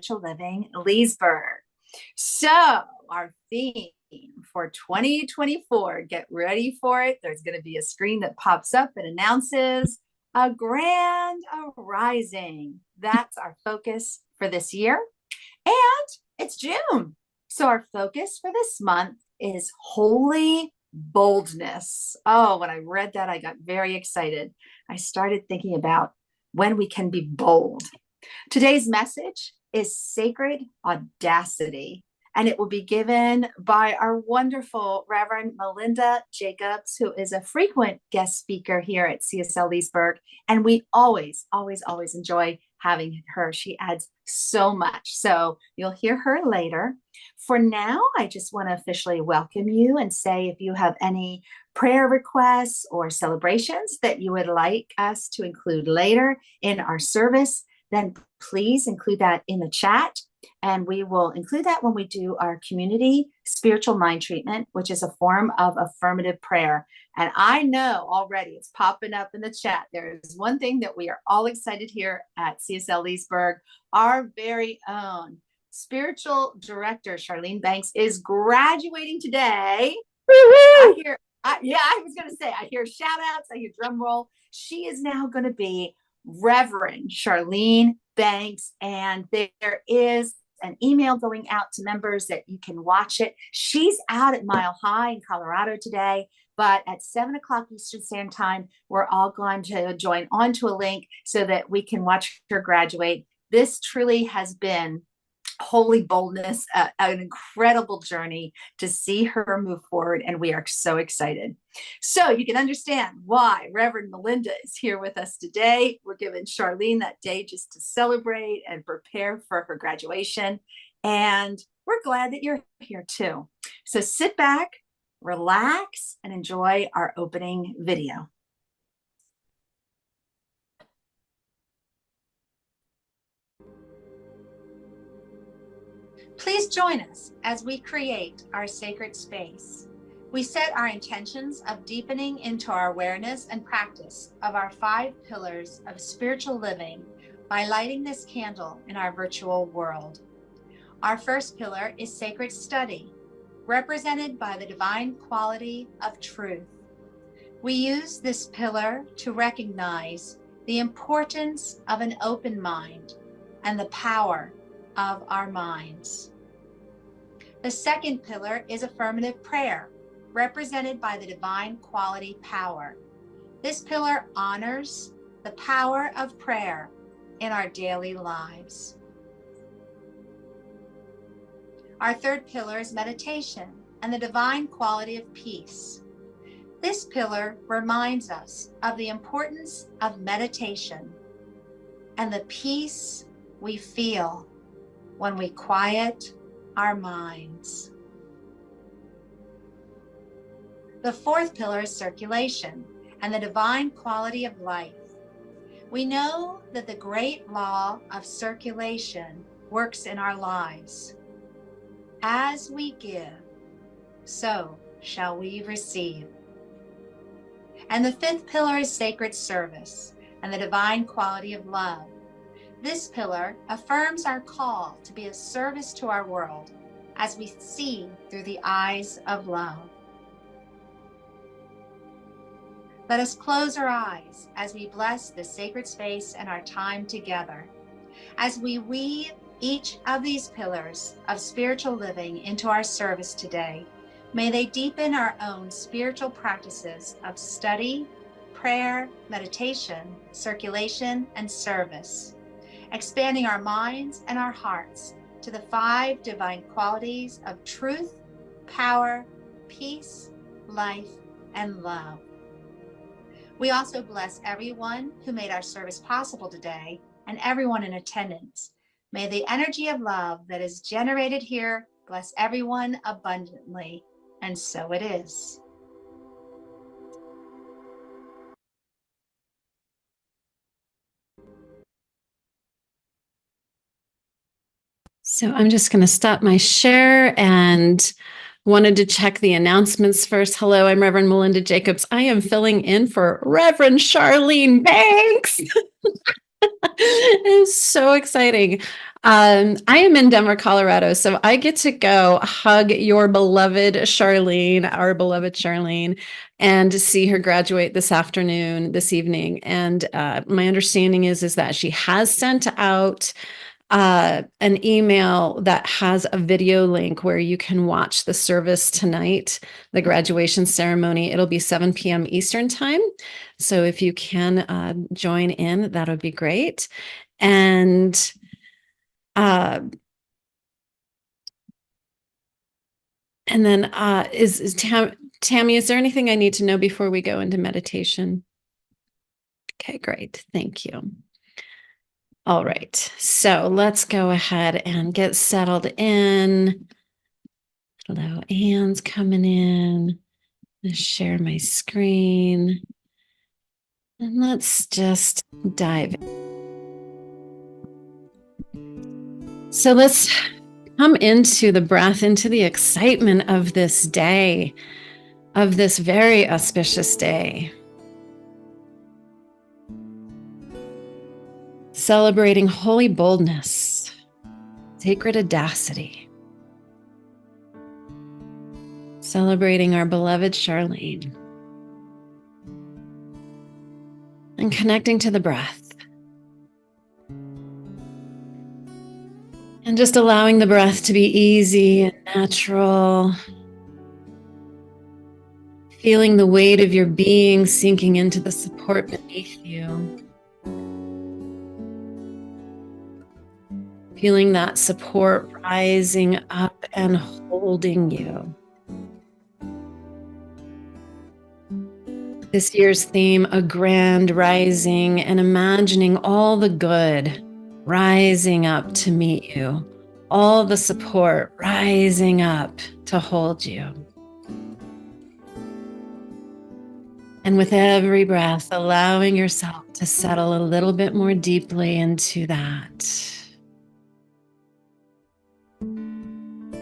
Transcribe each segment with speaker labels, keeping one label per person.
Speaker 1: Spiritual Living, Leesburg. So, our theme for 2024, get ready for it. There's going to be a screen that pops up and announces a grand arising. That's our focus for this year. And it's June. So, our focus for this month is holy boldness. Oh, when I read that, I got very excited. I started thinking about when we can be bold. Today's message is sacred audacity, and it will be given by our wonderful Reverend Melinda Jacobs, who is a frequent guest speaker here at CSL Leesburg. And we always, always, always enjoy having her. She adds so much. So you'll hear her later. For now, I just want to officially welcome you and say if you have any prayer requests or celebrations that you would like us to include later in our service, then please include that in the chat. And we will include that when we do our community spiritual mind treatment, which is a form of affirmative prayer. And I know already it's popping up in the chat. There is one thing that we are all excited here at CSL Leesburg. Our very own spiritual director, Charlene Banks, is graduating today. I was going to say, I hear shout outs, I hear drum roll. She is now going to be Reverend Charlene Banks, and there is an email going out to members that you can watch it. She's out at Mile High in Colorado today, but at 7 o'clock Eastern Standard Time, we're all going to join onto a link so that we can watch her graduate. This truly has been holy boldness, an incredible journey to see her move forward, and we are so excited. So you can understand why Reverend Melinda is here with us today. We're giving Charlene that day just to celebrate and prepare for her graduation, and we're glad that you're here too. So sit back, relax, and enjoy our opening video. Please join us as we create our sacred space. We set our intentions of deepening into our awareness and practice of our 5 pillars of spiritual living by lighting this candle in our virtual world. Our first pillar is sacred study, represented by the divine quality of truth. We use this pillar to recognize the importance of an open mind and the power of our minds. The second pillar is affirmative prayer, represented by the divine quality power. This pillar honors the power of prayer in our daily lives. Our third pillar is meditation and the divine quality of peace. This pillar reminds us of the importance of meditation and the peace we feel when we quiet our minds. The fourth pillar is circulation and the divine quality of life. We know that the great law of circulation works in our lives. As we give, so shall we receive. And the fifth pillar is sacred service and the divine quality of love. This pillar affirms our call to be a service to our world as we see through the eyes of love. Let us close our eyes as we bless this sacred space and our time together. As we weave each of these pillars of spiritual living into our service today, may they deepen our own spiritual practices of study, prayer, meditation, circulation, and service, expanding our minds and our hearts to the 5 divine qualities of truth, power, peace, life, and love. We also bless everyone who made our service possible today and everyone in attendance. May the energy of love that is generated here bless everyone abundantly, and so it is.
Speaker 2: So I'm just going to stop my share and wanted to check the announcements first. Hello, I'm Reverend Melinda Jacobs. I am filling in for Reverend Charlene Banks. It is so exciting. I am in Denver, Colorado, so I get to go hug your beloved Charlene, our beloved Charlene, and see her graduate this evening. And my understanding is that she has sent out an email that has a video link where you can watch the service tonight, the graduation ceremony. It'll be 7 p.m. Eastern time. So if you can join in, that would be great. And then is Tammy, is there anything I need to know before we go into meditation? Okay, great. Thank you. All right. So let's go ahead and get settled in. Hello, Anne's coming in. Let's share my screen. And let's just dive in. So let's come into the breath, into the excitement of this day, of this very auspicious day. Celebrating holy boldness, sacred audacity. Celebrating our beloved Charlene. And connecting to the breath. And just allowing the breath to be easy and natural. Feeling the weight of your being sinking into the support beneath you. Feeling that support rising up and holding you. This year's theme, a grand rising, and imagining all the good rising up to meet you. All the support rising up to hold you. And with every breath, allowing yourself to settle a little bit more deeply into that.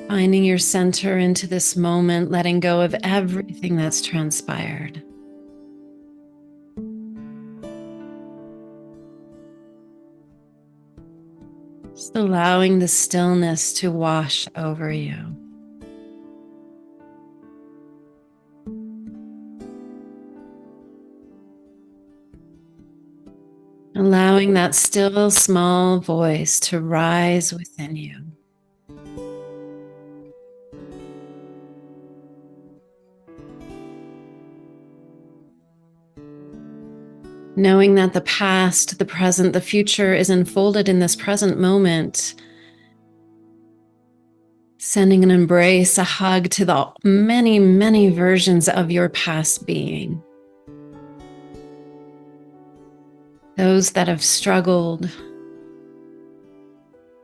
Speaker 2: Finding your center into this moment, letting go of everything that's transpired. Just allowing the stillness to wash over you. Allowing that still small voice to rise within you. Knowing that the past, the present, the future is unfolded in this present moment. Sending an embrace, a hug to the many, many versions of your past being. Those that have struggled,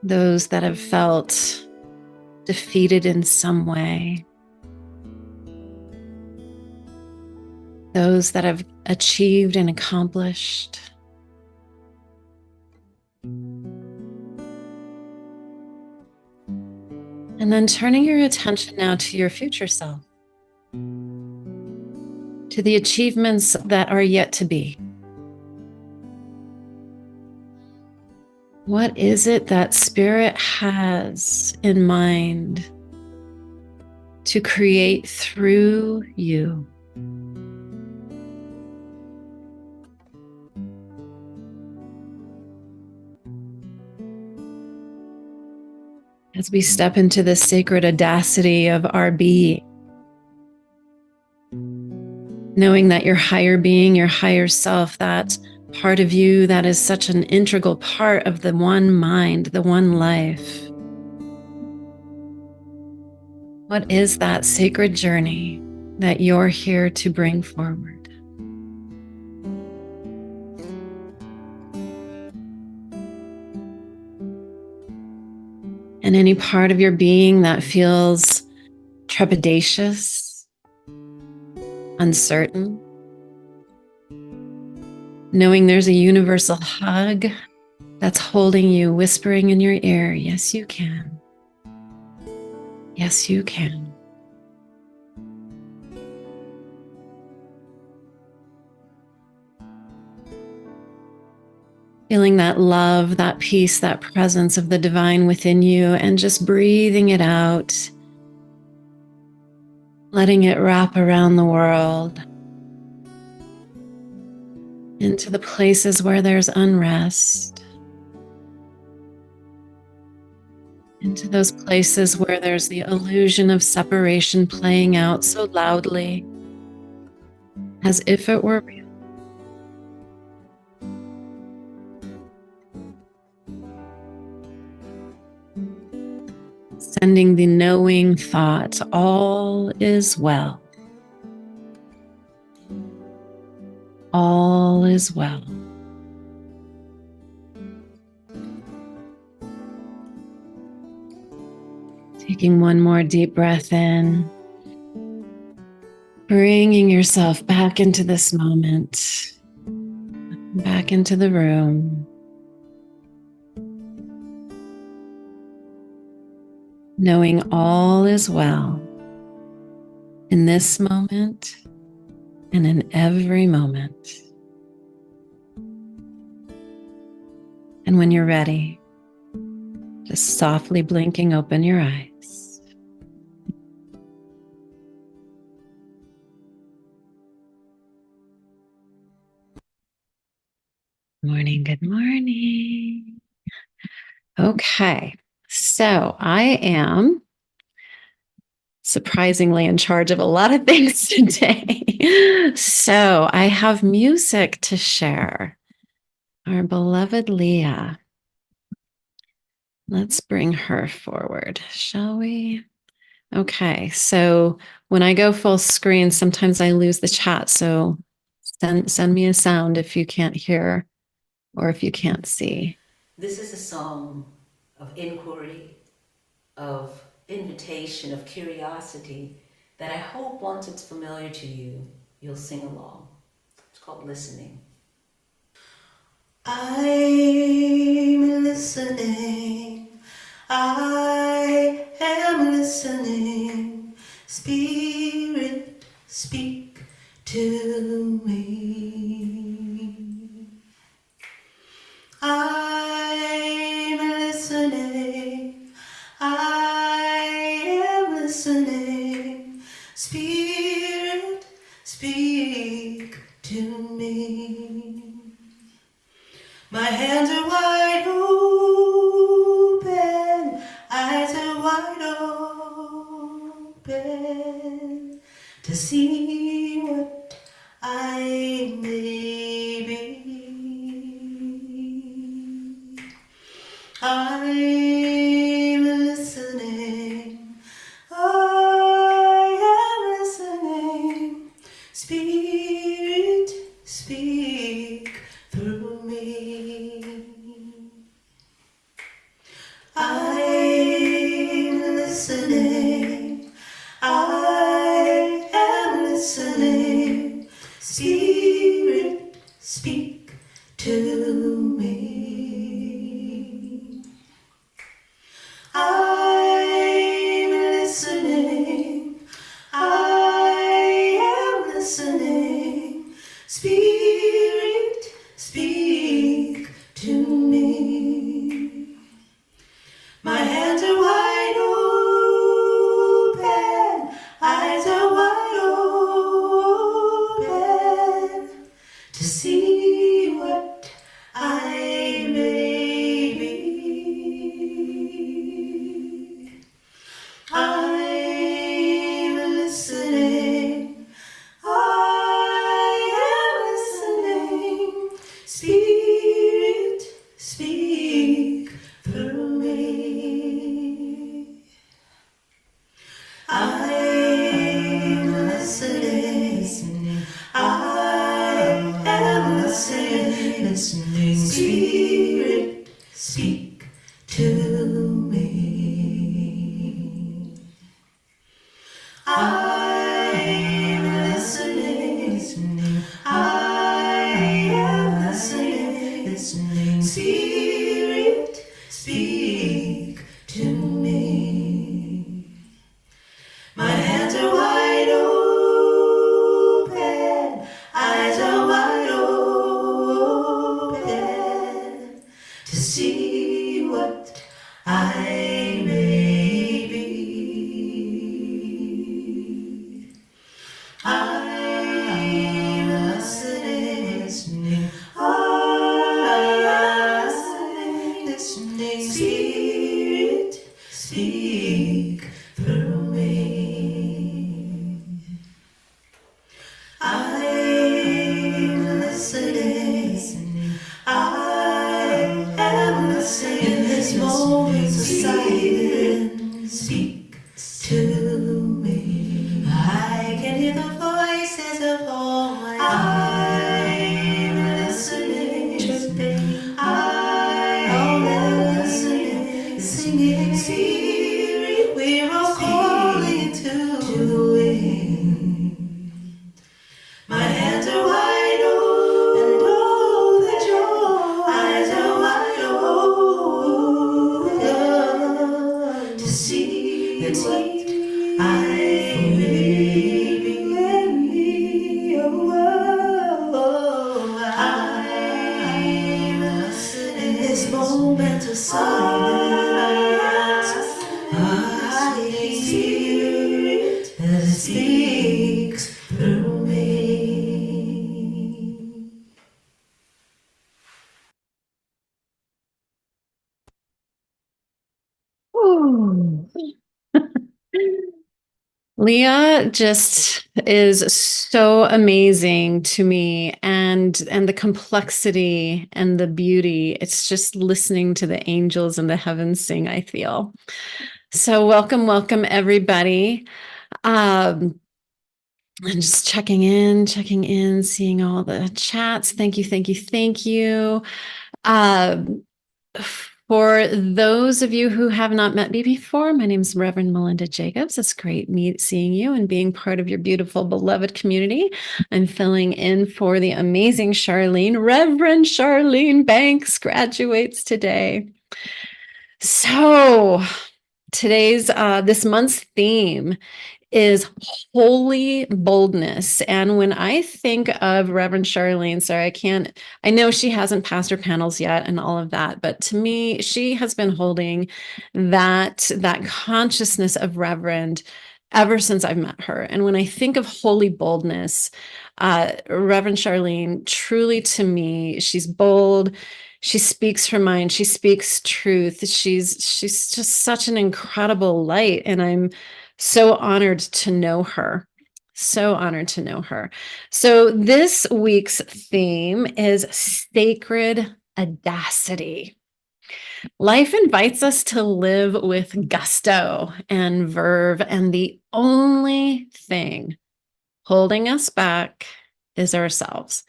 Speaker 2: those that have felt defeated in some way, those that have achieved and accomplished. And then turning your attention now to your future self, to the achievements that are yet to be. What is it that Spirit has in mind to create through you? As we step into the sacred audacity of our being, knowing that your higher being, your higher self, that part of you that is such an integral part of the one mind, the one life. What is that sacred journey that you're here to bring forward? And any part of your being that feels trepidatious, uncertain, knowing there's a universal hug that's holding you, whispering in your ear, yes, you can. Yes, you can. Feeling that love, that peace, that presence of the divine within you, and just breathing it out, letting it wrap around the world, into the places where there's unrest, into those places where there's the illusion of separation playing out so loudly, as if it were real. Sending the knowing thought, all is well. All is well. Taking one more deep breath in, bringing yourself back into this moment, back into the room. Knowing all is well in this moment and in every moment. And when you're ready, just softly blinking open your eyes. Morning, good morning. Okay, so I am surprisingly in charge of a lot of things today. So I have music to share. Our beloved Leah. Let's bring her forward, shall we? Okay, so when I go full screen, sometimes I lose the chat. So send me a sound if you can't hear or if you can't see.
Speaker 3: This is a song of inquiry, of invitation, of curiosity that I hope once it's familiar to you, you'll sing along. It's called Listening. I'm listening. I am listening. Spirit, speak to me. I'm listening. I am listening. Spirit, speak to me. My hands are wide open, eyes are wide open to see what I may be. I'm listening. I am listening. Spirit, speak through me. I'm listening. I am listening. speak through me. I'm listening. I am listening in this moment of silence. Speak to me. I can hear the voices of all my I'm listening. I'm listening. Singing, Spirit, we're all calling to it. My hands are wide open, and all that your eyes are wide open to see what I may be. I'm in this moment of silence. I hear that it speaks through me.
Speaker 2: Ooh. Leah just is so amazing to me, and the complexity and the beauty. It's just listening to the angels and the heavens sing, I feel. So welcome everybody. I'm just checking in, seeing all the chats. Thank you. Um, For those of you who have not met me before, my name is Reverend Melinda Jacobs. It's great seeing you and being part of your beautiful, beloved community. I'm filling in for the amazing Charlene. Reverend Charlene Banks graduates today. So today's, this month's theme is holy boldness. And when I think of Reverend Charlene, sorry, I know she hasn't passed her panels yet and all of that, but to me, she has been holding that consciousness of Reverend ever since I've met her. And when I think of holy boldness, Reverend Charlene, truly to me, she's bold. She speaks her mind. She speaks truth. She's just such an incredible light. And I'm so honored to know her. So honored to know her. So this week's theme is sacred audacity. Life invites us to live with gusto and verve, and the only thing holding us back is ourselves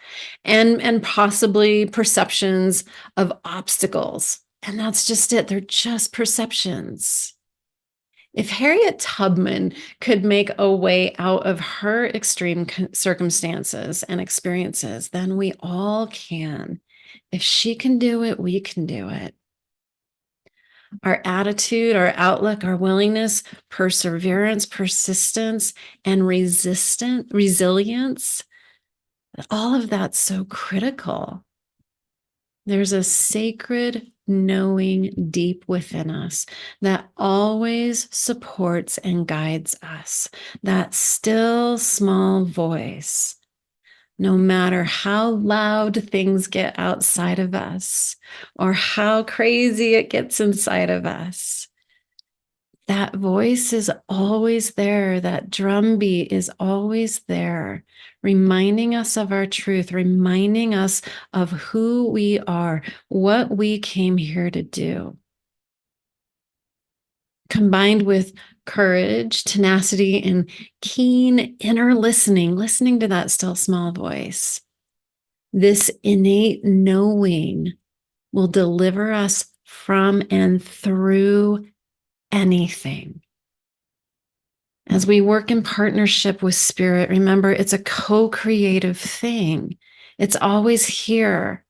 Speaker 2: and possibly perceptions of obstacles. And that's just it. They're just perceptions. If Harriet Tubman could make a way out of her extreme circumstances and experiences, then we all can. If she can do it, we can do it. Our attitude, our outlook, our willingness, perseverance, persistence, and resilience, all of that's so critical. There's a sacred knowing deep within us that always supports and guides us. That still small voice, no matter how loud things get outside of us or how crazy it gets inside of us. That voice is always there. That drumbeat is always there, reminding us of our truth, reminding us of who we are, what we came here to do. Combined with courage, tenacity, and keen inner listening to that still small voice. This innate knowing will deliver us from and through anything. As we work in partnership with Spirit, remember it's a co-creative thing. It's always here.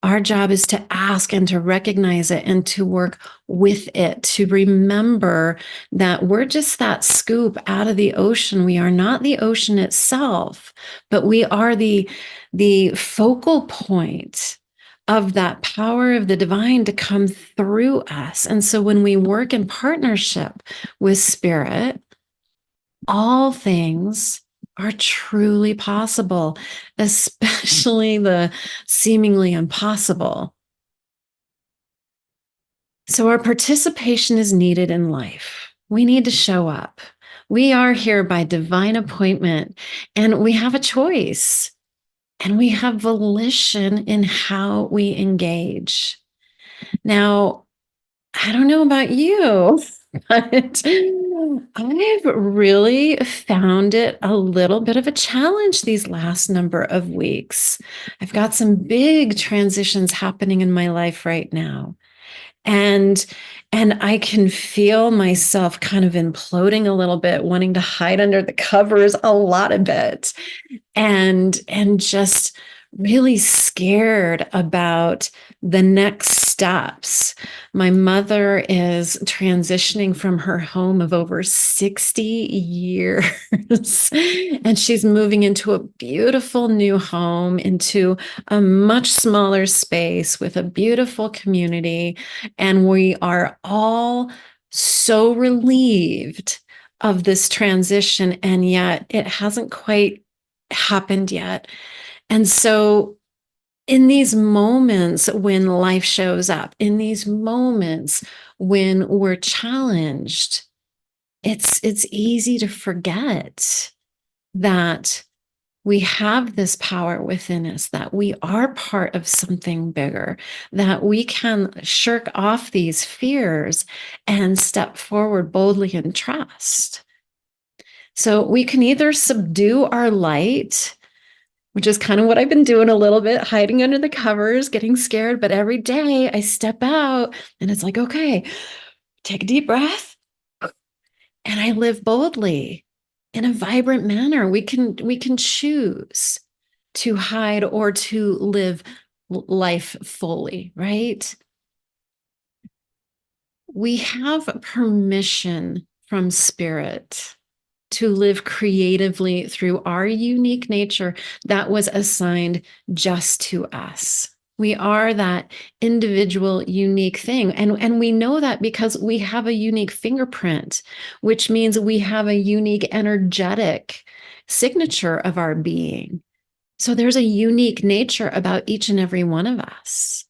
Speaker 2: Our job is to ask and to recognize it and to work with it, to remember that we're just that scoop out of the ocean. We are not the ocean itself, but we are the focal point of that power of the divine to come through us. And so when we work in partnership with Spirit, all things are truly possible, especially the seemingly impossible. So our participation is needed in life. We need to show up. We are here by divine appointment, and we have a choice, and we have volition in how we engage. Now, I don't know about you, but I've really found it a little bit of a challenge these last number of weeks. I've got some big transitions happening in my life right now. And I can feel myself kind of imploding a little bit, wanting to hide under the covers a lot of bit, and just really scared about the next steps. My mother is transitioning from her home of over 60 years and she's moving into a beautiful new home, into a much smaller space with a beautiful community, and we are all so relieved of this transition, and yet it hasn't quite happened yet. And so, in these moments when life shows up, in these moments when we're challenged, it's easy to forget that we have this power within us, that we are part of something bigger, that we can shirk off these fears and step forward boldly in trust. So we can either subdue our light, which is kind of what I've been doing a little bit, hiding under the covers, getting scared. But every day I step out and it's like, okay, take a deep breath and I live boldly in a vibrant manner. We can choose to hide or to live life fully, right? We have permission from spirit to live creatively through our unique nature that was assigned just to us. We are that individual, unique thing. And we know that because we have a unique fingerprint, which means we have a unique energetic signature of our being. So there's a unique nature about each and every one of us.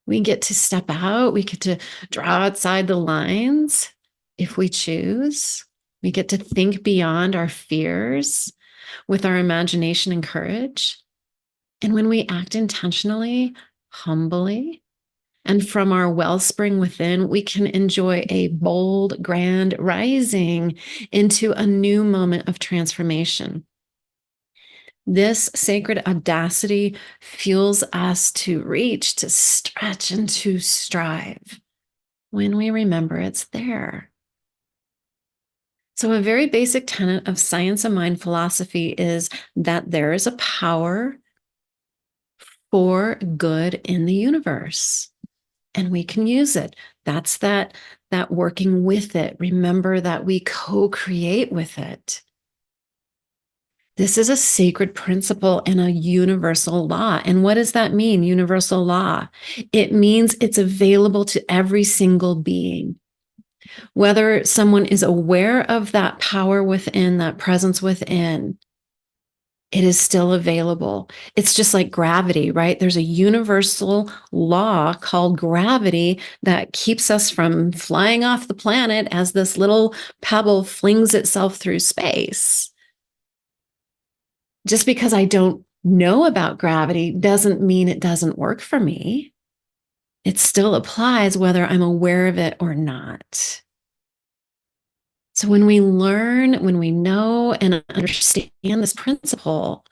Speaker 2: We get to step out, we get to draw outside the lines if we choose. We get to think beyond our fears with our imagination and courage. And when we act intentionally, humbly, and from our wellspring within, we can enjoy a bold, grand rising into a new moment of transformation. This sacred audacity fuels us to reach, to stretch, and to strive when we remember it's there. So, a very basic tenet of science of mind philosophy is that there is a power for good in the universe, and we can use it. That's that working with it. Remember that we co-create with it. This is a sacred principle and a universal law. And what does that mean, universal law? It means it's available to every single being. Whether someone is aware of that power within, that presence within, it is still available. It's just like gravity, right? There's a universal law called gravity that keeps us from flying off the planet as this little pebble flings itself through space. Just because I don't know about gravity doesn't mean it doesn't work for me. It still applies whether I'm aware of it or not. So when we learn, when we know and understand this principle,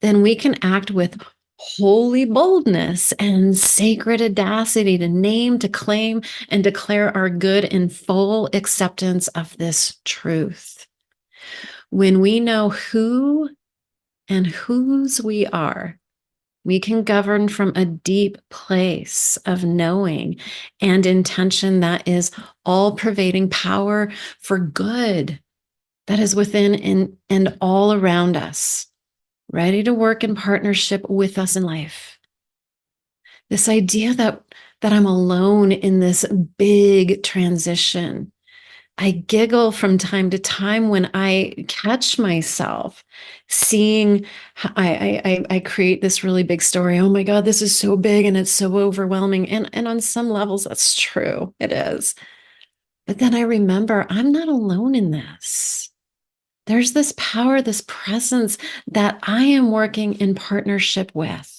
Speaker 2: then we can act with holy boldness and sacred audacity to name, to claim, and declare our good in full acceptance of this truth. When we know who and whose we are, we can govern from a deep place of knowing and intention that is all-pervading power for good that is within and all around us, ready to work in partnership with us in life. This idea that I'm alone in this big transition, I giggle from time to time when I catch myself seeing. I create this really big story. Oh my God, this is so big and it's so overwhelming. And on some levels, that's true. It is. But then I remember I'm not alone in this. There's this power, this presence that I am working in partnership with.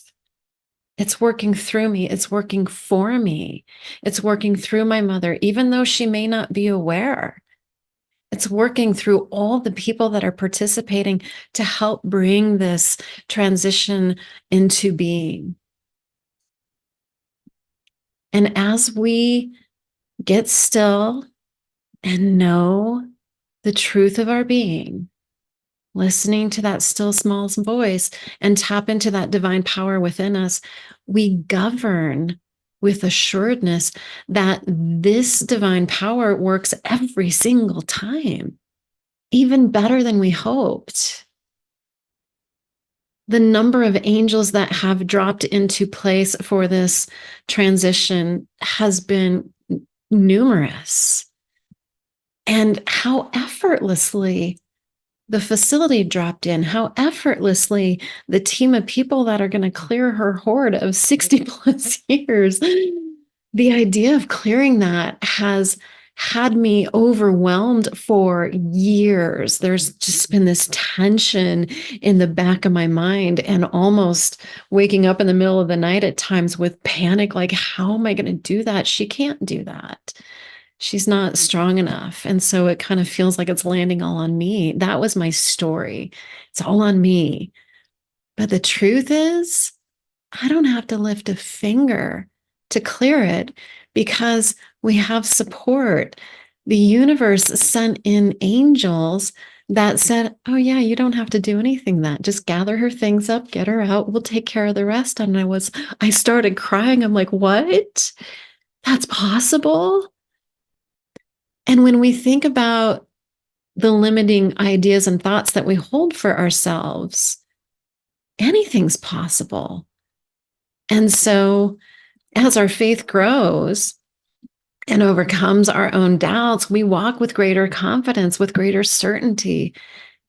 Speaker 2: It's working through me. It's working for me. It's working through my mother, even though she may not be aware. It's working through all the people that are participating to help bring this transition into being. And as we get still and know the truth of our being, listening to that still small voice and tap into that divine power within us, we govern with assuredness that this divine power works every single time, even better than we hoped. The number of angels that have dropped into place for this transition has been numerous. And how effortlessly the facility dropped in, how effortlessly the team of people that are going to clear her hoard of 60 plus years. The idea of clearing that has had me overwhelmed for years. There's just been this tension in the back of my mind and almost waking up in the middle of the night at times with panic, like, how am I going to do that? She can't do that. She's not strong enough. And so it kind of feels like it's landing all on me. That was my story. It's all on me. But the truth is, I don't have to lift a finger to clear it because we have support. The universe sent in angels that said, oh, yeah, you don't have to do anything that. Just gather her things up, get her out. We'll take care of the rest. And I started crying. I'm like, what? That's possible? And when we think about the limiting ideas and thoughts that we hold for ourselves, anything's possible. And so as our faith grows and overcomes our own doubts, we walk with greater confidence, with greater certainty,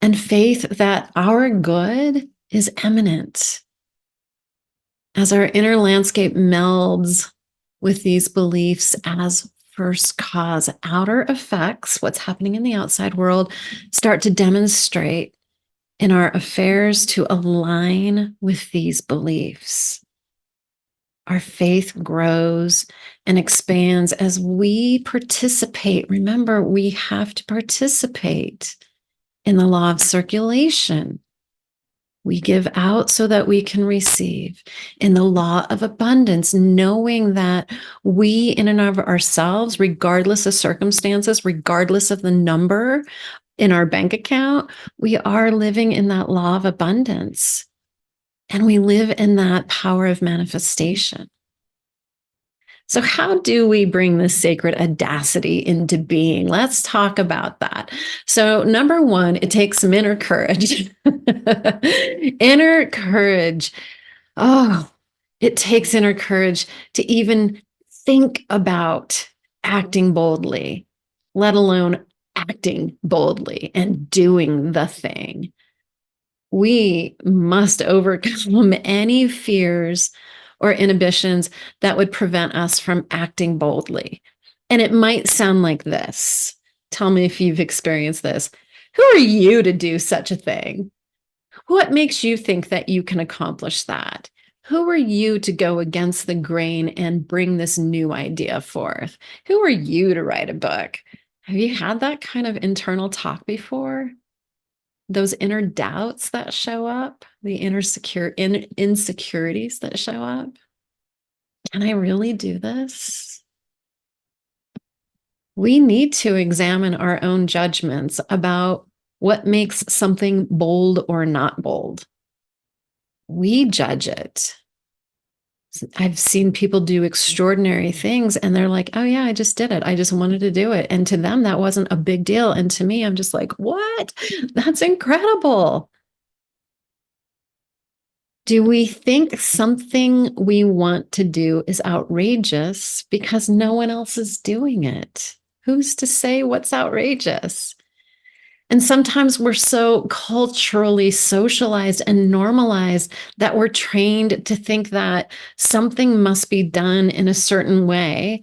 Speaker 2: and faith that our good is imminent. As our inner landscape melds with these beliefs as first cause, outer effects, what's happening in the outside world, start to demonstrate in our affairs to align with these beliefs. Our faith grows and expands as we participate. Remember, we have to participate in the law of circulation. We give out so that we can receive. In the law of abundance, knowing that we in and of ourselves, regardless of circumstances, regardless of the number in our bank account, we are living in that law of abundance. And we live in that power of manifestation. So how do we bring this sacred audacity into being? Let's talk about that. So number one, it takes some inner courage. Inner courage. Oh, it takes inner courage to even think about acting boldly, let alone acting boldly and doing the thing. We must overcome any fears or inhibitions that would prevent us from acting boldly. And it might sound like this. Tell me if you've experienced this. Who are you to do such a thing? What makes you think that you can accomplish that? Who are you to go against the grain and bring this new idea forth? Who are you to write a book? Have you had that kind of internal talk before? Those inner doubts that show up, the insecurities that show up. Can I really do this? We need to examine our own judgments about what makes something bold or not bold. We judge it. I've seen people do extraordinary things and they're like, oh yeah, I just did it. I just wanted to do it. And to them, that wasn't a big deal. And to me, I'm just like, what? That's incredible. Do we think something we want to do is outrageous because no one else is doing it? Who's to say what's outrageous? And sometimes we're so culturally socialized and normalized that we're trained to think that something must be done in a certain way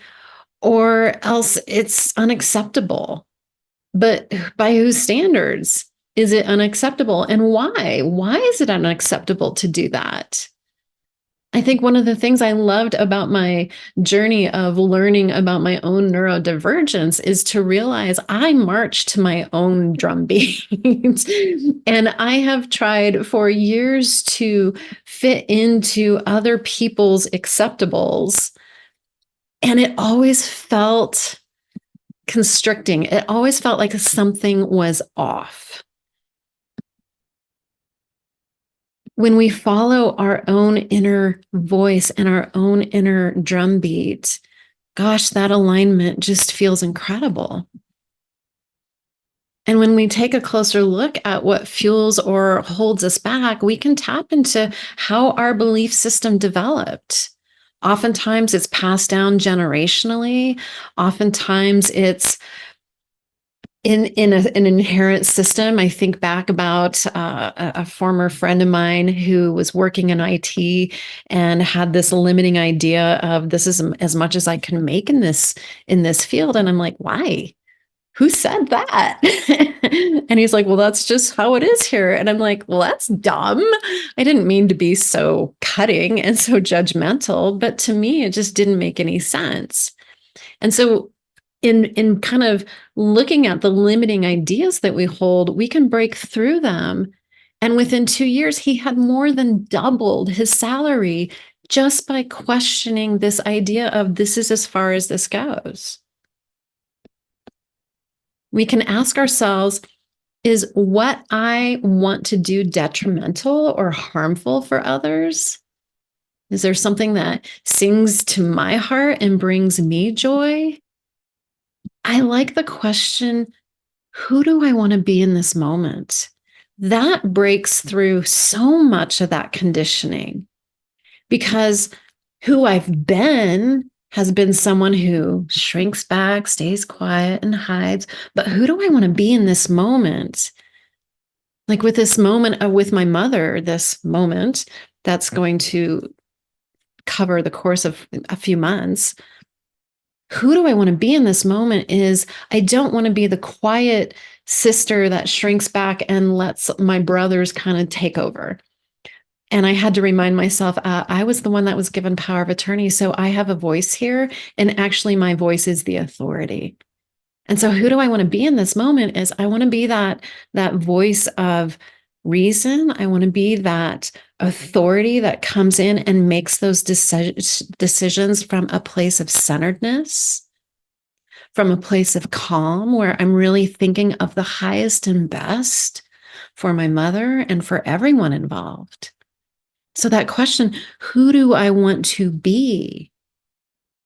Speaker 2: or else it's unacceptable. But by whose standards is it unacceptable? And why? Why is it unacceptable to do that? I think one of the things I loved about my journey of learning about my own neurodivergence is to realize I march to my own drum beat. And I have tried for years to fit into other people's acceptables. And it always felt constricting. It always felt like something was off. When we follow our own inner voice and our own inner drumbeat, gosh, that alignment just feels incredible. And when we take a closer look at what fuels or holds us back, we can tap into how our belief system developed. Oftentimes it's passed down generationally. Oftentimes it's in an inherent system. I think back about a former friend of mine who was working in IT and had this limiting idea of this is as much as I can make in this field. And I'm like, why? Who said that? And he's like, well, that's just how it is here. And I'm like, well, that's dumb. I didn't mean to be so cutting and so judgmental, but to me, it just didn't make any sense. And so in kind of looking at the limiting ideas that we hold, we can break through them. And within 2 years, he had more than doubled his salary just by questioning this idea of this is as far as this goes. We can ask ourselves, is what I want to do detrimental or harmful for others? Is there something that sings to my heart and brings me joy? I like the question, who do I want to be in this moment? That breaks through so much of that conditioning because who I've been has been someone who shrinks back, stays quiet, and hides. But who do I want to be in this moment? Like with this moment with my mother, this moment that's going to cover the course of a few months. Who do I want to be in this moment is I don't want to be the quiet sister that shrinks back and lets my brothers kind of take over. And I had to remind myself, I was the one that was given power of attorney. So I have a voice here. And actually, my voice is the authority. And so who do I want to be in this moment is I want to be that voice of reason. I want to be that authority that comes in and makes those decisions from a place of centeredness, from a place of calm, where I'm really thinking of the highest and best for my mother and for everyone involved. So that question, who do I want to be,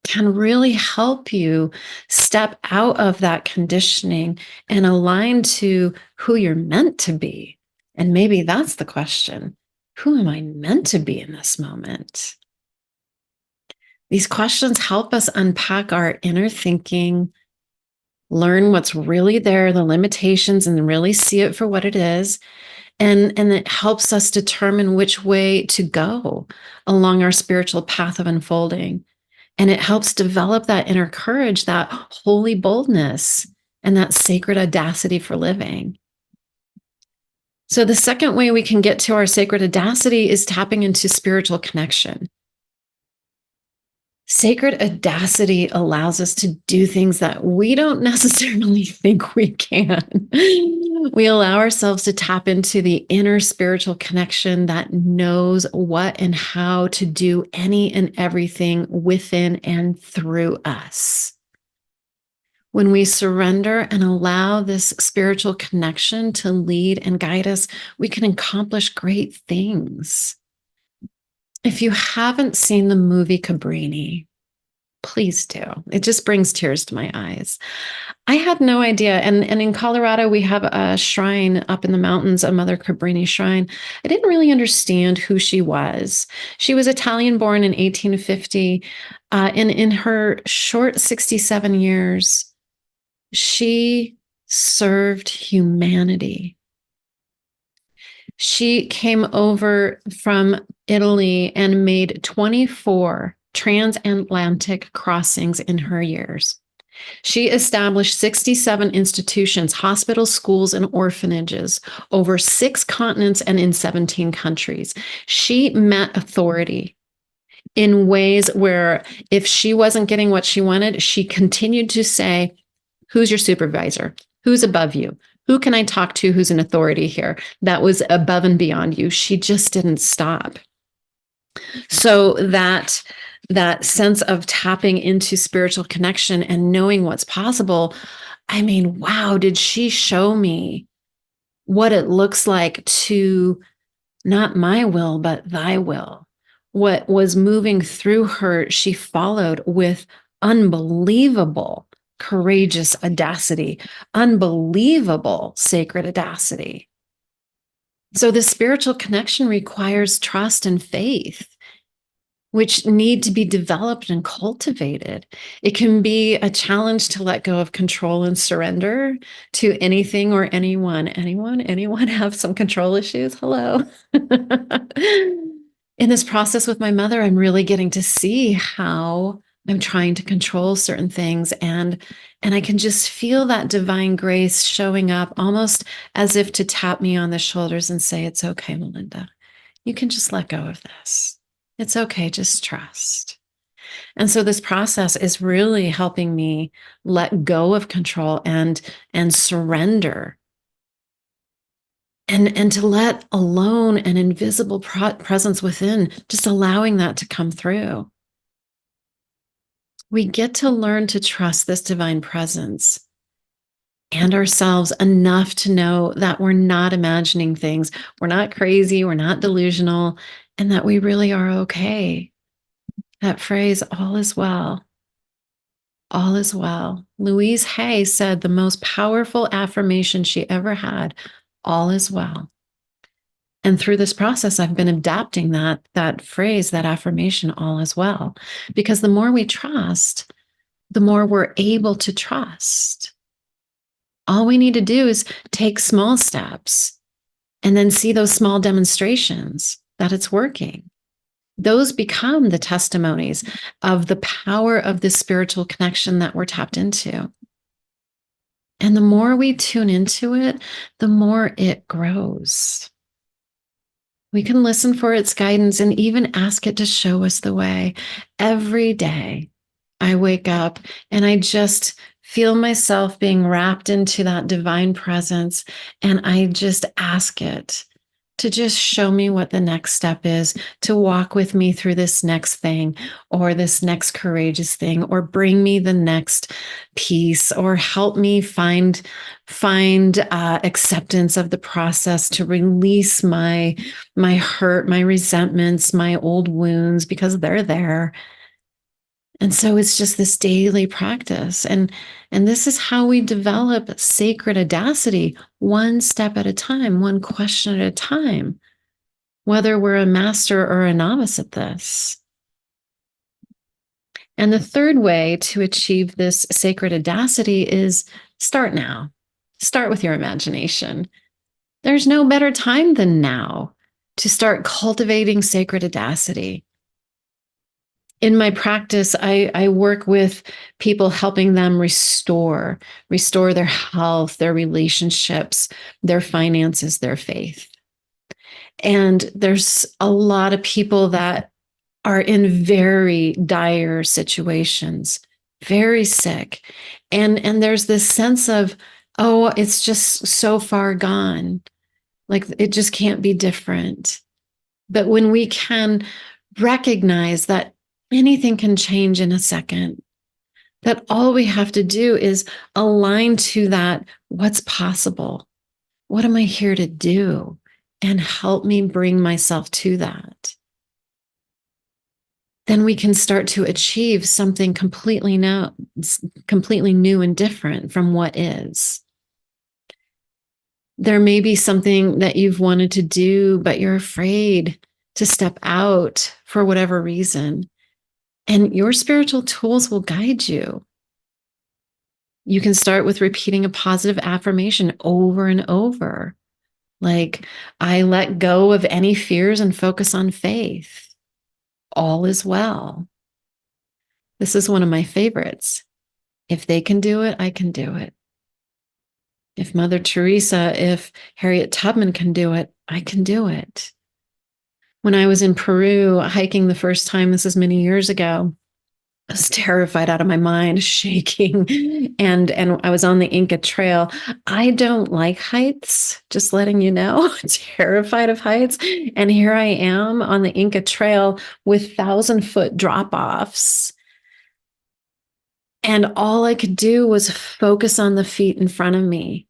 Speaker 2: can really help you step out of that conditioning and align to who you're meant to be. And maybe that's the question. Who am I meant to be in this moment? These questions help us unpack our inner thinking, learn what's really there, the limitations, and really see it for what it is. And it helps us determine which way to go along our spiritual path of unfolding. And it helps develop that inner courage, that holy boldness, and that sacred audacity for living. So the second way we can get to our sacred audacity is tapping into spiritual connection. Sacred audacity allows us to do things that we don't necessarily think we can. We allow ourselves to tap into the inner spiritual connection that knows what and how to do any and everything within and through us. When we surrender and allow this spiritual connection to lead and guide us, we can accomplish great things. If you haven't seen the movie Cabrini, please do. It just brings tears to my eyes. I had no idea. And in Colorado, we have a shrine up in the mountains, a Mother Cabrini shrine. I didn't really understand who she was. She was Italian born in 1850. And in her short 67 years, She served humanity. She came over from Italy and made 24 transatlantic crossings in her years. She established 67 institutions, hospitals, schools, and orphanages over 6 continents and in 17 countries. She met authority in ways where if she wasn't getting what she wanted, she continued to say, who's your supervisor? Who's above you? Who can I talk to who's an authority here? That was above and beyond you. She just didn't stop. So that sense of tapping into spiritual connection and knowing what's possible, I mean, wow, did she show me what it looks like to not my will, but thy will. What was moving through her, she followed with unbelievable, courageous audacity, unbelievable sacred audacity. So the spiritual connection requires trust and faith, which need to be developed and cultivated. It can be a challenge to let go of control and surrender to anything or anyone. Anyone have some control issues? Hello. In this process with my mother, I'm really getting to see how I'm trying to control certain things, and I can just feel that divine grace showing up almost as if to tap me on the shoulders and say, it's okay, Melinda. You can just let go of this. It's okay, just trust. And so this process is really helping me let go of control and surrender. And to let alone an invisible presence within, just allowing that to come through. We get to learn to trust this divine presence and ourselves enough to know that we're not imagining things. We're not crazy. We're not delusional. And that we really are okay. That phrase, all is well. All is well. Louise Hay said the most powerful affirmation she ever had, all is well. And through this process, I've been adapting that phrase, that affirmation, all is well. Because the more we trust, the more we're able to trust. All we need to do is take small steps and then see those small demonstrations that it's working. Those become the testimonies of the power of this spiritual connection that we're tapped into. And the more we tune into it, the more it grows. We can listen for its guidance and even ask it to show us the way. Every day I wake up and I just feel myself being wrapped into that divine presence, and I just ask it to just show me what the next step is, to walk with me through this next thing or this next courageous thing, or bring me the next peace, or help me find acceptance of the process, to release my hurt, my resentments, my old wounds, because they're there. And so it's just this daily practice. And this is how we develop sacred audacity, one step at a time, one question at a time, whether we're a master or a novice at this. And the third way to achieve this sacred audacity is start now. Start with your imagination. There's no better time than now to start cultivating sacred audacity. In my practice, I work with people, helping them restore their health, their relationships, their finances, their faith. And there's a lot of people that are in very dire situations, very sick. And there's this sense of, oh, it's just so far gone. Like it just can't be different. But when we can recognize that anything can change in a second, that all we have to do is align to that, what's possible? What am I here to do? And help me bring myself to that. Then we can start to achieve something completely new and different from what is. There may be something that you've wanted to do, but you're afraid to step out for whatever reason. And your spiritual tools will guide you. You can start with repeating a positive affirmation over and over. Like, I let go of any fears and focus on faith. All is well. This is one of my favorites. If they can do it, I can do it. If Mother Teresa, if Harriet Tubman can do it, I can do it. When I was in Peru hiking the first time, this is many years ago, I was terrified out of my mind, shaking, and I was on the Inca Trail. I don't like heights, just letting you know, terrified of heights. And here I am on the Inca Trail with 1,000-foot drop-offs. And all I could do was focus on the feet in front of me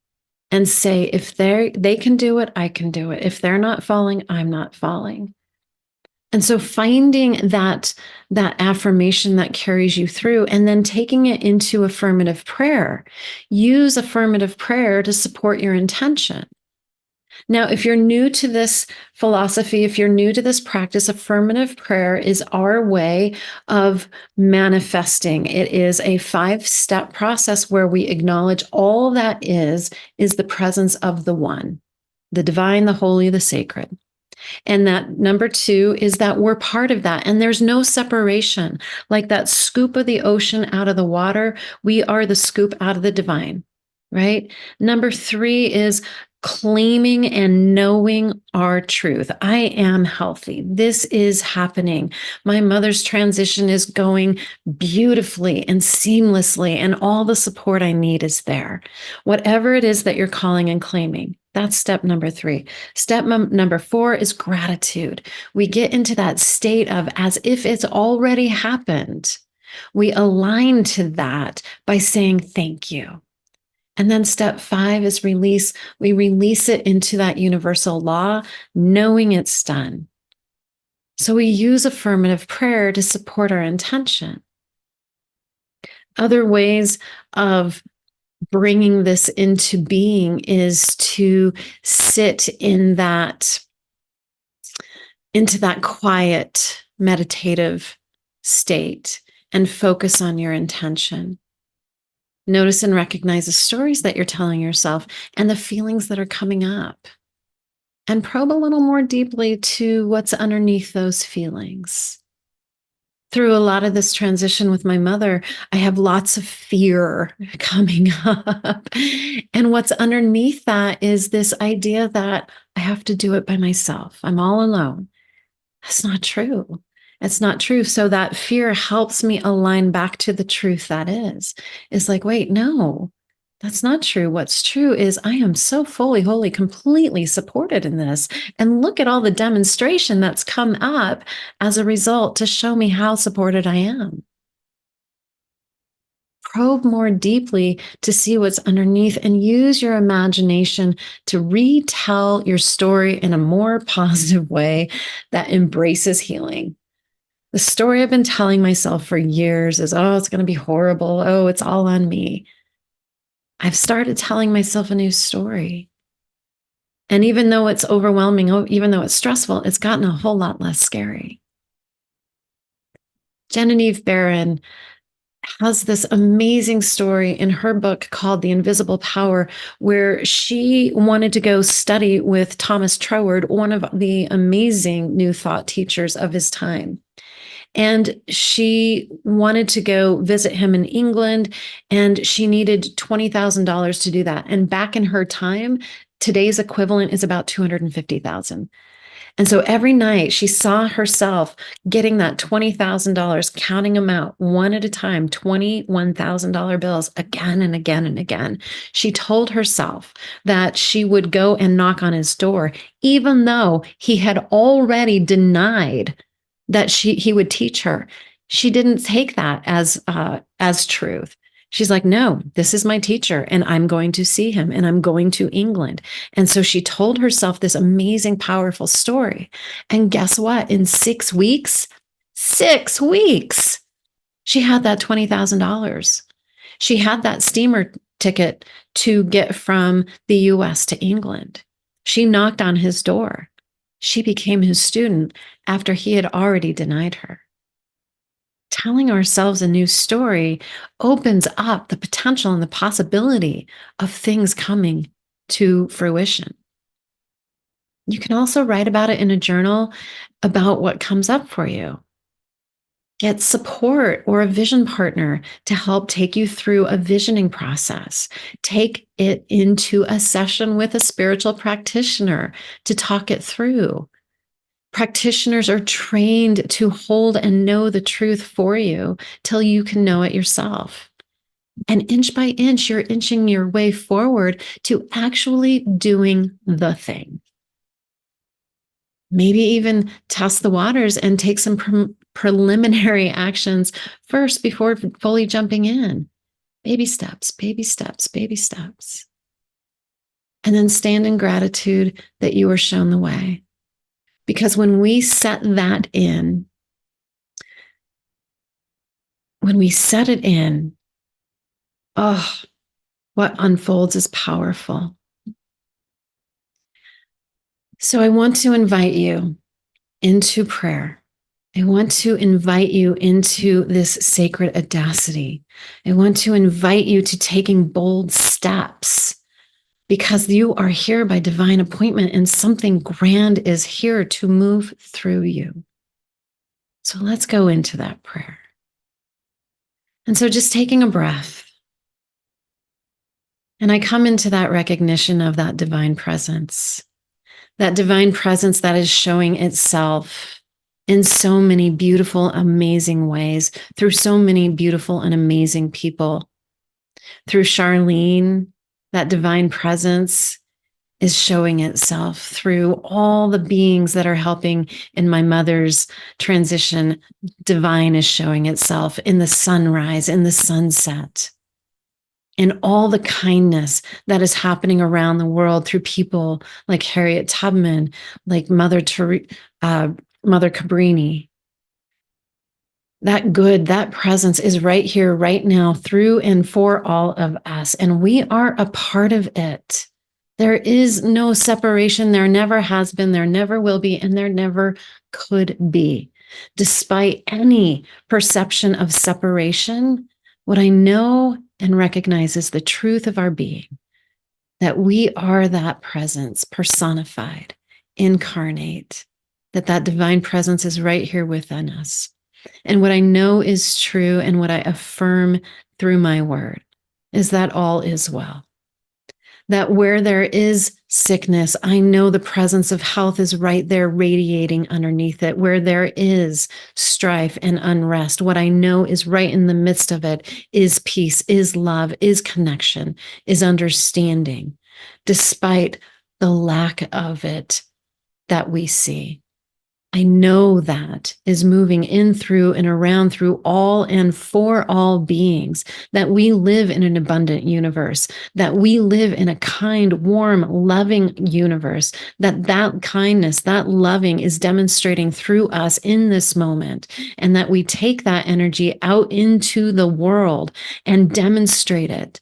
Speaker 2: and say, if they can do it, I can do it. If they're not falling, I'm not falling. And so finding that affirmation that carries you through and then taking it into affirmative prayer. Use affirmative prayer to support your intention. Now, if you're new to this philosophy, if you're new to this practice, affirmative prayer is our way of manifesting. It is a 5-step process where we acknowledge all that is the presence of the one, the divine, the holy, the sacred. And that number 2 is that we're part of that. And there's no separation. Like that scoop of the ocean out of the water, we are the scoop out of the divine, right? Number 3 is claiming and knowing our truth. I am healthy. This is happening. My mother's transition is going beautifully and seamlessly, and all the support I need is there. Whatever it is that you're calling and claiming, that's step number 3. Step number 4 is gratitude. We get into that state of as if it's already happened. We align to that by saying thank you. And then step 5 is release. We release it into that universal law, knowing it's done. So we use affirmative prayer to support our intention. Other ways of bringing this into being is to sit into that quiet, meditative state and focus on your intention. Notice and recognize the stories that you're telling yourself and the feelings that are coming up. And probe a little more deeply to what's underneath those feelings. Through a lot of this transition with my mother, I have lots of fear coming up. And what's underneath that is this idea that I have to do it by myself. I'm all alone. That's not true. It's not true. So that fear helps me align back to the truth that is. It's like, wait, no, that's not true. What's true is I am so fully, wholly, completely supported in this. And look at all the demonstration that's come up as a result to show me how supported I am. Probe more deeply to see what's underneath and use your imagination to retell your story in a more positive way that embraces healing. The story I've been telling myself for years is, oh, it's going to be horrible. Oh, it's all on me. I've started telling myself a new story. And even though it's overwhelming, even though it's stressful, it's gotten a whole lot less scary. Genevieve Barron has this amazing story in her book called The Invisible Power, where she wanted to go study with Thomas Troward, one of the amazing New Thought teachers of his time. And she wanted to go visit him in England, and she needed $20,000 to do that. And back in her time, today's equivalent is about $250,000. And so every night she saw herself getting that $20,000, counting them out one at a time, $21,000 bills again and again and again. She told herself that she would go and knock on his door, even though he had already denied that he would teach her. She didn't take that as truth. She's like, no, this is my teacher, and I'm going to see him, and I'm going to England. And so she told herself this amazing, powerful story. And guess what? In 6 weeks, she had that $20,000. She had that steamer ticket to get from the US to England. She knocked on his door. She became his student after he had already denied her. telling ourselves a new story opens up the potential and the possibility of things coming to fruition. You can also write about it in a journal about what comes up for you. Get support or a vision partner to help take you through a visioning process. Take it into a session with a spiritual practitioner to talk it through. Practitioners are trained to hold and know the truth for you till you can know it yourself. And inch by inch, you're inching your way forward to actually doing the thing. Maybe even test the waters and take some preliminary actions first before fully jumping in. Baby steps, baby steps, baby steps. And then stand in gratitude that you were shown the way. Because when we set that in, when we set it in, oh, what unfolds is powerful. So I want to invite you into prayer. I want to invite you into this sacred audacity. I want to invite you to taking bold steps because you are here by divine appointment and something grand is here to move through you. So let's go into that prayer. And so just taking a breath. And I come into that recognition of that divine presence that is showing itself in so many beautiful, amazing ways through so many beautiful and amazing people. Through Charlene, that divine presence is showing itself through all the beings that are helping in my mother's transition. Divine is showing itself in the sunrise, in the sunset, in all the kindness that is happening around the world through people like Harriet Tubman, like Mother Cabrini. That good, that presence is right here, right now, through and for all of us. And we are a part of it. There is no separation. There never has been, there never will be, and there never could be. Despite any perception of separation, what I know and recognize is the truth of our being, that we are that presence personified, incarnate, that divine presence is right here within us. And what I know is true and what I affirm through my word is that all is well. That where there is sickness, I know the presence of health is right there radiating underneath it. Where there is strife and unrest, what I know is right in the midst of it is peace, is love, is connection, is understanding, despite the lack of it that we see. I know that is moving in, through, and around, through all and for all beings, that we live in an abundant universe, that we live in a kind, warm, loving universe, that kindness, that loving is demonstrating through us in this moment, and that we take that energy out into the world and demonstrate it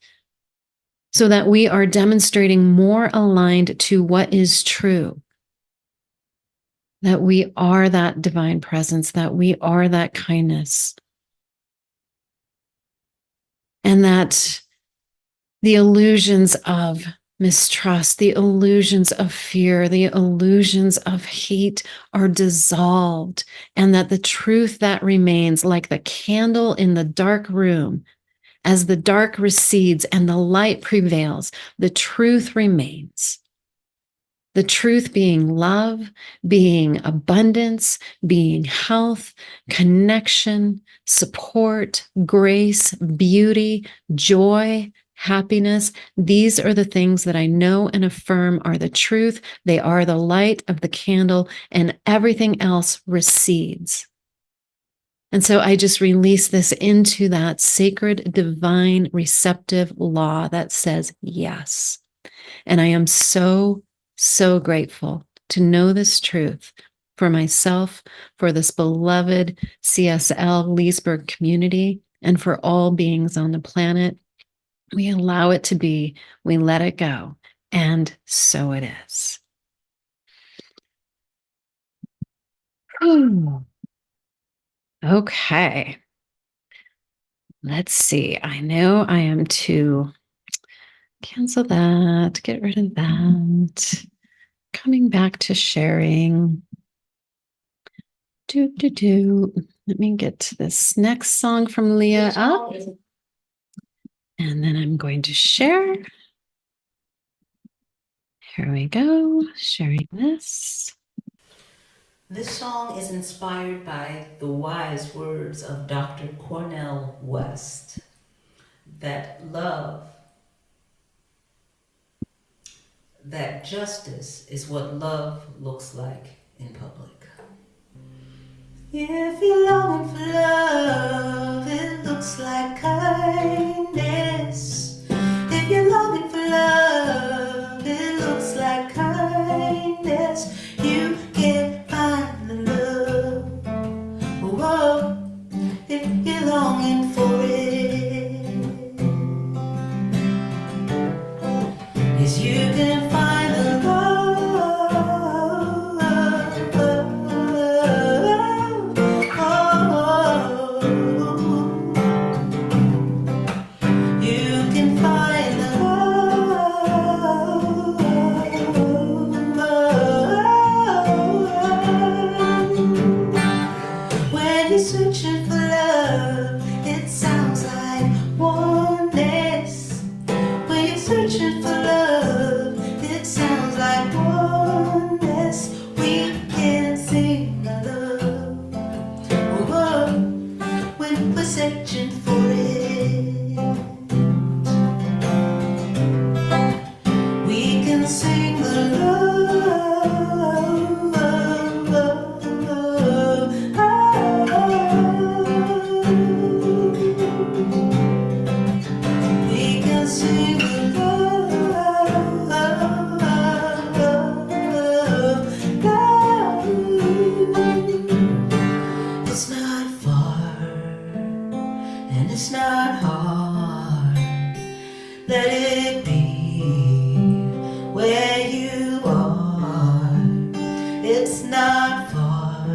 Speaker 2: so that we are demonstrating more aligned to what is true. That we are that divine presence, that we are that kindness. And that the illusions of mistrust, the illusions of fear, the illusions of hate are dissolved. And that the truth that remains, like the candle in the dark room, as the dark recedes and the light prevails, the truth remains. The truth being love, being abundance, being health, connection, support, grace, beauty, joy, happiness. These are the things that I know and affirm are the truth. They are the light of the candle, and everything else recedes. And so I just release this into that sacred, divine, receptive law that says yes. And I am so grateful to know this truth for myself, for this beloved CSL Leesburg community, and for all beings on the planet. We allow it to be, we let it go, and so it is. Okay. let's see. I know I am to cancel that, get rid of that. Coming back to sharing. Let me get to this next song from Leah up. And then I'm going to share. Here we go, sharing this.
Speaker 3: This song is inspired by the wise words of Dr. Cornel West, that love, that justice is what love looks like in public. If you're longing for love, it looks like kindness. If you're longing for love, it looks like kindness. You can find the love. Whoa, if you're longing for it, yes, you can find the love. You can find the love. When you're searching for love, it sounds like oneness. When you're searching for love, it sounds like oneness. We can sing the love. Whoa, when we're searching for it, we can sing the love. We can sing the love. It's not far and it's not hard. Let it be where you are. It's not far,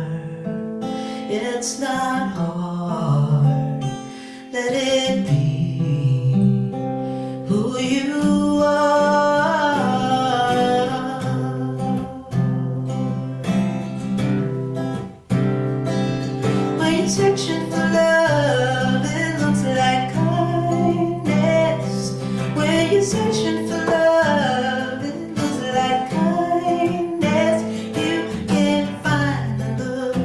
Speaker 3: it's not hard. Let it be who you are. When you're searching for love, it looks like kindness. When you're searching for love, it looks like kindness. You can find the love.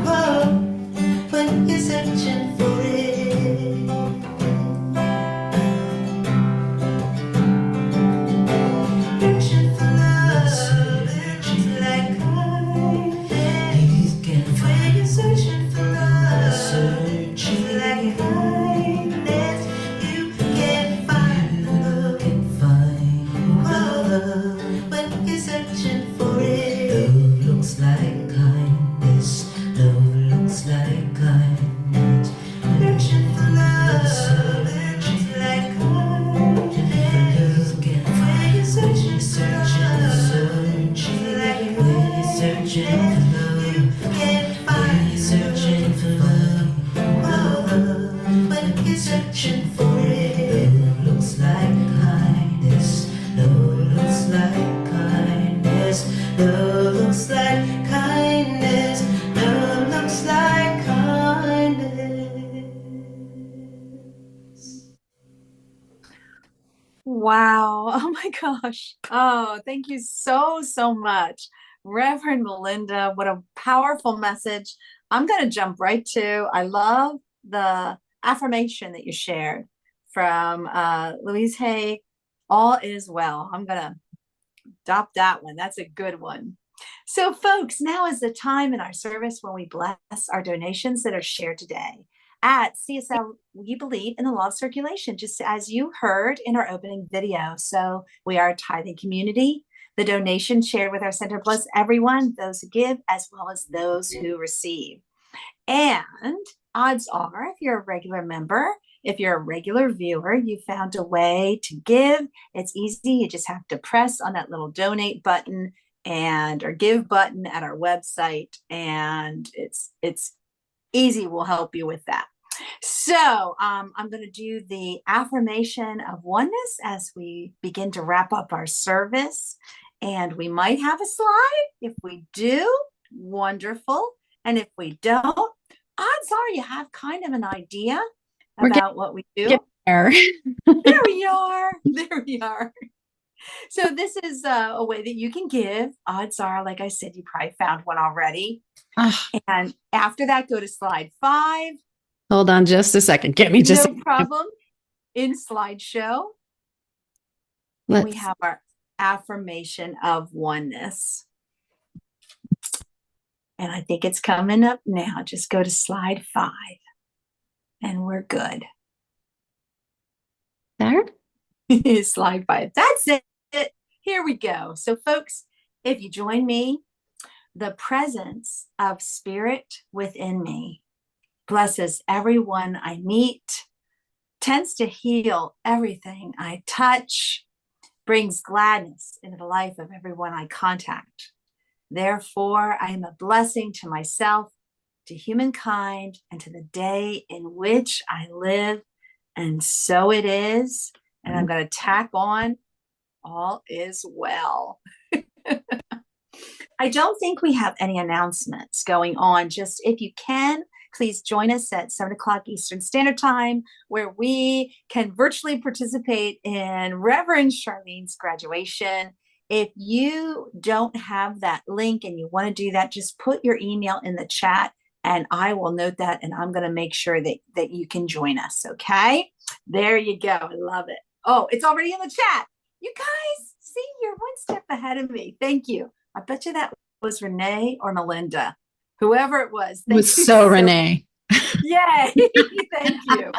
Speaker 3: Whoa, when you're searching for it. Searching for love, it looks like kindness. You can find when you're searching for love, searching like kindness. You can find the love. You can find love when you're searching for it. Love looks like kindness. Love looks like kindness. Searching for love, it looks like kindness. You can find when you're searching for love, searching like kindness. Searching for love, you can find searching for love. When you're searching for it, love looks like kindness. Love looks like kindness. Love looks like kindness. Love looks like kindness.
Speaker 1: Wow. Oh my gosh. Oh, thank you so, so much, Reverend Melinda. What a powerful message. I'm going to jump right to, I love the affirmation that you shared from Louise Hay. All is well. I'm going to adopt that one. That's a good one. So, folks, now is the time in our service when we bless our donations that are shared today. At CSL, we believe in the law of circulation, just as you heard in our opening video. So we are a tithing community. The donation shared with our center bless everyone, those who give, as well as those who receive. And odds are, if you're a regular member, if you're a regular viewer, you found a way to give. It's easy. You just have to press on that little donate button and or give button at our website, and it's easy. We'll help you with that. So I'm going to do the affirmation of oneness as we begin to wrap up our service. And we might have a slide. If we do, wonderful. And if we don't, odds are you have kind of an idea about what we do.
Speaker 2: There.
Speaker 1: There we are. There we are. So this is a way that you can give. Odds are, like I said, you probably found one already. And after that, go to slide 5.
Speaker 2: Hold on just a second. Get me just
Speaker 1: no problem. In slideshow, we have our affirmation of oneness. And I think it's coming up now. Just go to slide 5 and we're good.
Speaker 2: There?
Speaker 1: Slide 5. That's it. Here we go. So folks, if you join me, the presence of spirit within me blesses everyone I meet, tends to heal everything I touch, brings gladness into the life of everyone I contact. Therefore, I am a blessing to myself, to humankind, and to the day in which I live. And so it is. And I'm going to tack on, all is well. I don't think we have any announcements going on. Just if you can, please join us at 7 o'clock Eastern Standard Time, where we can virtually participate in Reverend Charlene's graduation. If you don't have that link and you want to do that, just put your email in the chat and I will note that, and I'm going to make sure that you can join us. Okay, there you go. I love it. Oh, it's already in the chat. You guys, see, you're one step ahead of me. Thank you. I bet you that was Renee or Melinda, whoever it was.
Speaker 2: It was so Renee.
Speaker 1: Yay. Thank you.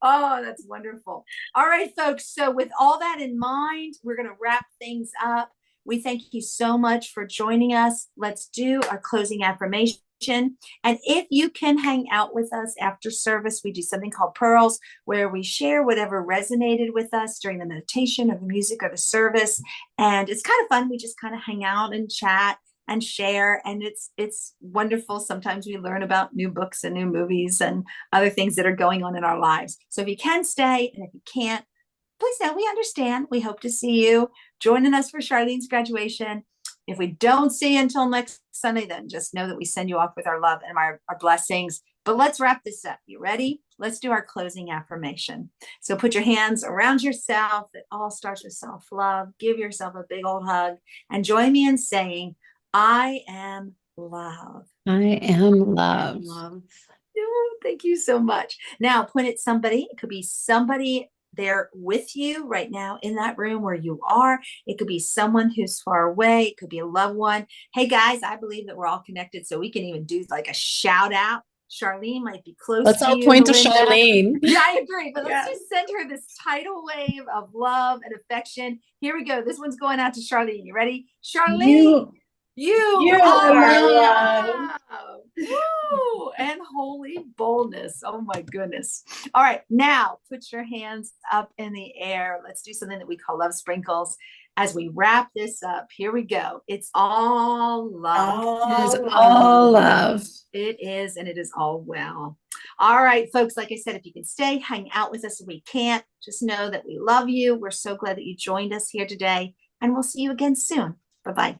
Speaker 1: Oh, that's wonderful. All right, folks. So with all that in mind, we're going to wrap things up. We thank you so much for joining us. Let's do our closing affirmation. And if you can hang out with us after service, we do something called Pearls, where we share whatever resonated with us during the meditation or the music or the service. And it's kind of fun. We just kind of hang out and chat and share. And it's wonderful. Sometimes we learn about new books and new movies and other things that are going on in our lives. So if you can stay, and if you can't, please know we understand. We hope to see you joining us for Charlene's graduation. If we don't see you until next Sunday, then just know that we send you off with our love and our blessings. But let's wrap this up. You ready? Let's do our closing affirmation. So put your hands around yourself. It all starts with self-love. Give yourself a big old hug and join me in saying, I am love.
Speaker 2: I am love.
Speaker 1: Oh, thank you so much. Now point at somebody. It could be somebody there with you right now in that room where you are. It could be someone who's far away. It could be a loved one. Hey guys, I believe that we're all connected, so we can even do like a shout out. Charlene might be close
Speaker 2: Let's
Speaker 1: to
Speaker 2: all
Speaker 1: you.
Speaker 2: point to
Speaker 1: Melinda.
Speaker 2: Charlene.
Speaker 1: Yeah, I agree. But let's just send her this tidal wave of love and affection. Here we go. This one's going out to Charlene. You ready? Charlene. You are love. Woo! And holy boldness. Oh my goodness. All right. Now put your hands up in the air. Let's do something that we call love sprinkles. As we wrap this up, here we go. It's all love.
Speaker 2: It is all love.
Speaker 1: It is, and it is all well. All right, folks, like I said, if you can stay, hang out with us. If we can't, just know that we love you. We're so glad that you joined us here today, and we'll see you again soon. Bye-bye.